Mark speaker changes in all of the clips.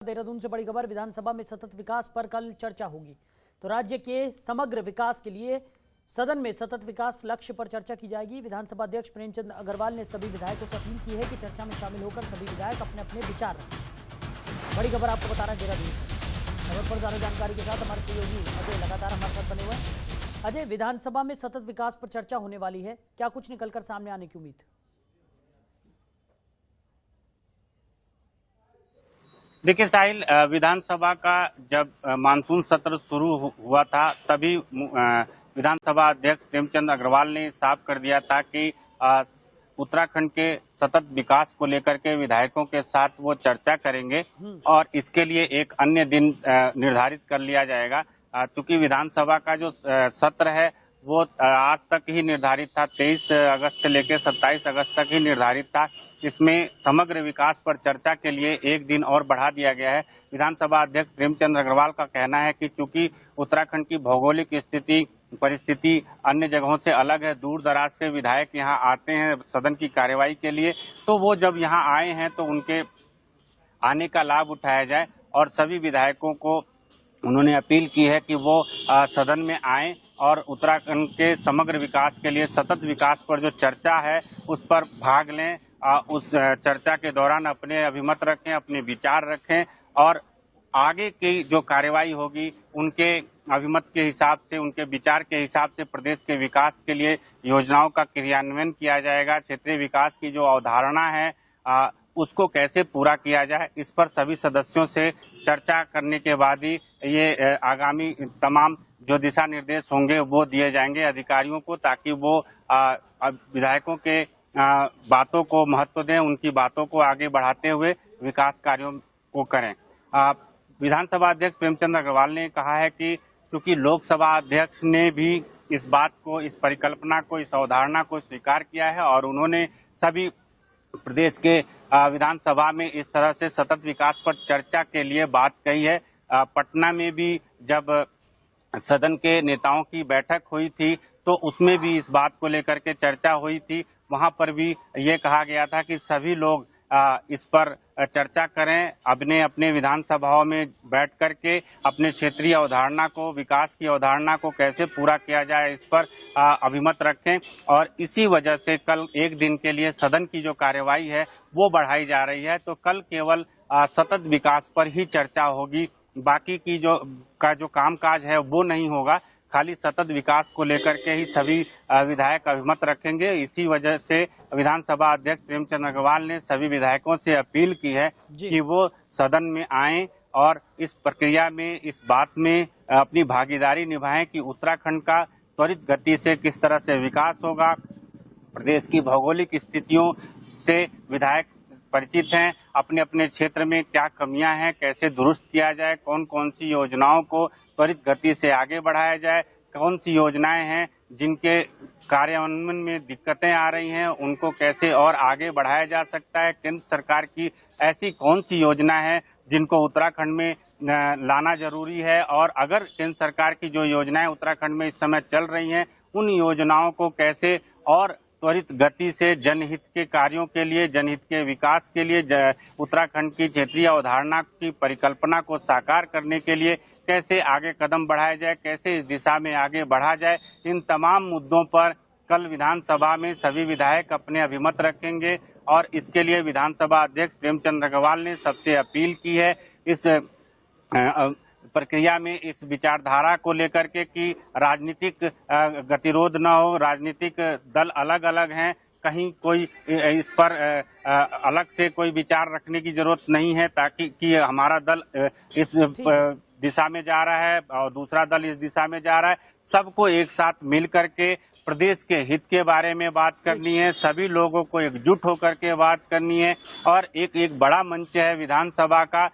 Speaker 1: देहरादून से बड़ी खबर। विधानसभा में सतत विकास पर कल चर्चा होगी। तो राज्य के समग्र विकास के लिए सदन में सतत विकास लक्ष्य पर चर्चा की जाएगी। विधानसभा अध्यक्ष प्रेमचंद अग्रवाल ने सभी विधायकों से अपील की है कि चर्चा में शामिल होकर सभी विधायक अपने अपने विचार रखें। बड़ी खबर आपको बता रहे हैं देहरादून से। खबर पर ज्यादा जानकारी के साथ हमारे सहयोगी अजय लगातार हमारे साथ बने हुए हैं। अजय, विधानसभा में सतत विकास पर चर्चा होने वाली है, क्या कुछ निकलकर सामने आने की उम्मीद?
Speaker 2: देखिए साहिल, विधानसभा का जब मानसून सत्र शुरू हुआ था तभी विधानसभा अध्यक्ष प्रेमचंद अग्रवाल ने साफ कर दिया था कि उत्तराखंड के सतत विकास को लेकर के विधायकों के साथ वो चर्चा करेंगे और इसके लिए एक अन्य दिन निर्धारित कर लिया जाएगा। चूंकि विधानसभा का जो सत्र है वो आज तक ही निर्धारित था, 23 अगस्त से लेकर 27 अगस्त तक ही निर्धारित था। इसमें समग्र विकास पर चर्चा के लिए एक दिन और बढ़ा दिया गया है। विधानसभा अध्यक्ष प्रेमचंद अग्रवाल का कहना है कि चूंकि उत्तराखंड की भौगोलिक स्थिति परिस्थिति अन्य जगहों से अलग है, दूर दराज से विधायक यहाँ आते हैं सदन की कार्यवाही के लिए, तो वो जब यहाँ आए हैं तो उनके आने का लाभ उठाया जाए और सभी विधायकों को उन्होंने अपील की है कि वो सदन में आएं और उत्तराखंड के समग्र विकास के लिए सतत विकास पर जो चर्चा है उस पर भाग लें। उस चर्चा के दौरान अपने अभिमत रखें, अपने विचार रखें और आगे की जो कार्यवाही होगी उनके अभिमत के हिसाब से, उनके विचार के हिसाब से प्रदेश के विकास के लिए योजनाओं का क्रियान्वयन किया जाएगा। क्षेत्रीय विकास की जो अवधारणा है उसको कैसे पूरा किया जाए, इस पर सभी सदस्यों से चर्चा करने के बाद ही ये आगामी तमाम जो दिशा निर्देश होंगे वो दिए जाएंगे अधिकारियों को, ताकि वो विधायकों के बातों को महत्व दें, उनकी बातों को आगे बढ़ाते हुए विकास कार्यों को करें। विधानसभा अध्यक्ष प्रेमचंद अग्रवाल ने कहा है कि चूंकि लोकसभा अध्यक्ष ने भी इस बात को, इस परिकल्पना को, इस अवधारणा को स्वीकार किया है और उन्होंने सभी प्रदेश के विधानसभा में इस तरह से सतत विकास पर चर्चा के लिए बात कही है। पटना में भी जब सदन के नेताओं की बैठक हुई थी तो उसमें भी इस बात को लेकर के चर्चा हुई थी। वहां पर भी ये कहा गया था कि सभी लोग इस पर चर्चा करें, अपने अपने विधानसभाओं में बैठ करके अपने क्षेत्रीय अवधारणा को, विकास की अवधारणा को कैसे पूरा किया जाए इस पर अभिमत रखें। और इसी वजह से कल एक दिन के लिए सदन की जो कार्यवाही है वो बढ़ाई जा रही है। तो कल केवल सतत विकास पर ही चर्चा होगी, बाकी की जो कामकाज है वो नहीं होगा। खाली सतत विकास को लेकर के ही सभी विधायक अभिमत रखेंगे। इसी वजह से विधानसभा अध्यक्ष प्रेमचंद अग्रवाल ने सभी विधायकों से अपील की है कि वो सदन में आएं और इस प्रक्रिया में, इस बात में अपनी भागीदारी निभाएं कि उत्तराखंड का त्वरित गति से किस तरह से विकास होगा। प्रदेश की भौगोलिक स्थितियों से विधायक परिचित हैं, अपने अपने क्षेत्र में क्या कमियां हैं, कैसे दुरुस्त किया जाए, कौन कौन सी योजनाओं को त्वरित गति से आगे बढ़ाया जाए, कौन सी योजनाएं हैं जिनके कार्यान्वयन में दिक्कतें आ रही हैं, उनको कैसे और आगे बढ़ाया जा सकता है। केंद्र सरकार की ऐसी कौन सी योजना है जिनको उत्तराखंड में लाना जरूरी है और अगर केंद्र सरकार की जो योजनाएं उत्तराखंड में इस समय चल रही हैं उन योजनाओं को कैसे और त्वरित गति से जनहित के कार्यों के लिए, जनहित के विकास के लिए, उत्तराखंड की क्षेत्रीय अवधारणा की परिकल्पना को साकार करने के लिए कैसे आगे कदम बढ़ाया जाए, कैसे इस दिशा में आगे बढ़ा जाए, इन तमाम मुद्दों पर कल विधानसभा में सभी विधायक अपने अभिमत रखेंगे। और इसके लिए विधानसभा अध्यक्ष प्रेमचंद अग्रवाल ने सबसे अपील की है इस प्रक्रिया में, इस विचारधारा को लेकर के कि राजनीतिक गतिरोध न हो, राजनीतिक दल अलग अलग हैं, कहीं कोई इस पर अलग से कोई विचार रखने की जरूरत नहीं है, ताकि कि हमारा दल इस दिशा में जा रहा है और दूसरा दल इस दिशा में जा रहा है। सबको एक साथ मिल करके प्रदेश के हित के बारे में बात करनी है, सभी लोगों को एकजुट होकर के बात करनी है और एक बड़ा मंच है विधानसभा का,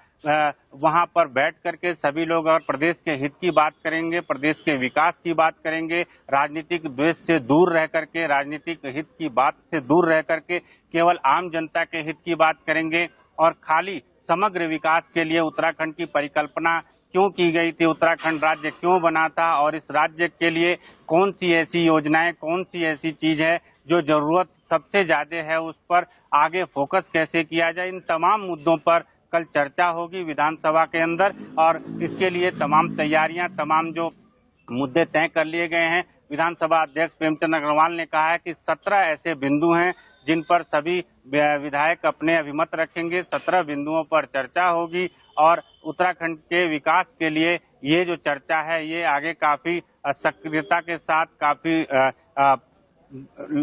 Speaker 2: वहां पर बैठ करके सभी लोग और प्रदेश के हित की बात करेंगे, प्रदेश के विकास की बात करेंगे, राजनीतिक द्वेष से दूर रह करके, राजनीतिक हित की बात से दूर रह करके केवल आम जनता के हित की बात करेंगे और खाली समग्र विकास के लिए उत्तराखंड की परिकल्पना क्यों की गई थी, उत्तराखंड राज्य क्यों बना था और इस राज्य के लिए कौन सी ऐसी योजनाएं, कौन सी ऐसी चीज है जो जरूरत सबसे ज्यादा है, उस पर आगे फोकस कैसे किया जाए, इन तमाम मुद्दों पर कल चर्चा होगी विधानसभा के अंदर और इसके लिए तमाम तैयारियां, तमाम जो मुद्दे तय कर लिए गए हैं। विधानसभा अध्यक्ष प्रेमचंद अग्रवाल ने कहा है कि 17 ऐसे बिंदु हैं जिन पर सभी विधायक अपने अभिमत रखेंगे। 17 बिंदुओं पर चर्चा होगी और उत्तराखंड के विकास के लिए ये जो चर्चा है ये आगे काफी सक्रियता के साथ काफी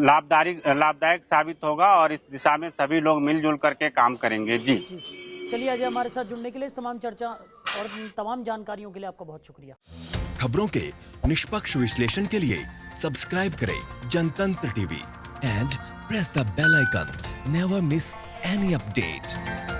Speaker 2: लाभदायक साबित होगा और इस दिशा में सभी लोग मिलजुल करके काम करेंगे। जी
Speaker 1: चलिए अजय, हमारे साथ जुड़ने के लिए, इस तमाम चर्चा और तमाम जानकारियों के लिए आपका बहुत शुक्रिया।
Speaker 3: खबरों के निष्पक्ष विश्लेषण के लिए सब्सक्राइब करें Jantantra TV and press the bell icon. Never miss any update.